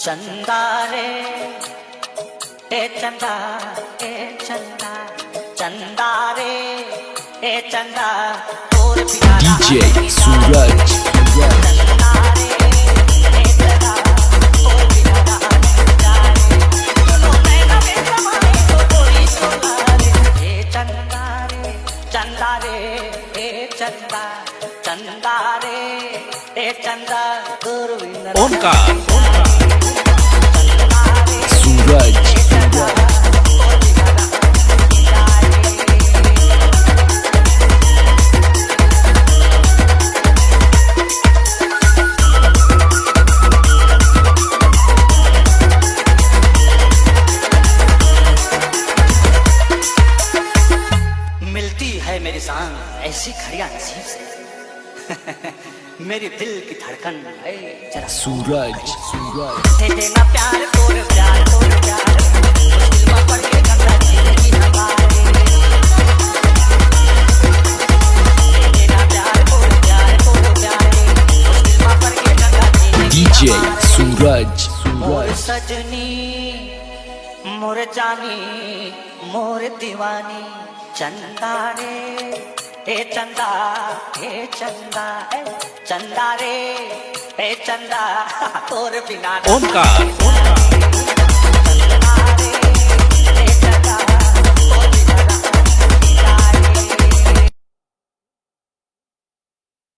चंदा रे ए चंदा ए चंदा चंदा रे ए चंदा और DJ सूरज चंदा रे ए चंदा और बिना जाने बोलो मैं ना बेसमाए तो कोई सोना रे ए चंदा रे ए चंदा चंदा रे ए चंदा और बिना ओमकार सूरज मिलती है मेरी सांग ऐसी खड़िया नसीब से मेरी दिल की धड़कन है जरा सूरज सूरज दे देना प्यार तोड़ प्यार मुश्किल में पड़ के गंगा जिंदगी हमारे दे देना प्यार तोड़ प्यार मुश्किल में पड़ के गंगा जिंदगी DJ सूरज मोर सूरज सजनी मोर जानी मोर दीवानी चंदा रे ए चंदा ए चंदा ए चंदा रे ए चंदा तोर बिना ओमकार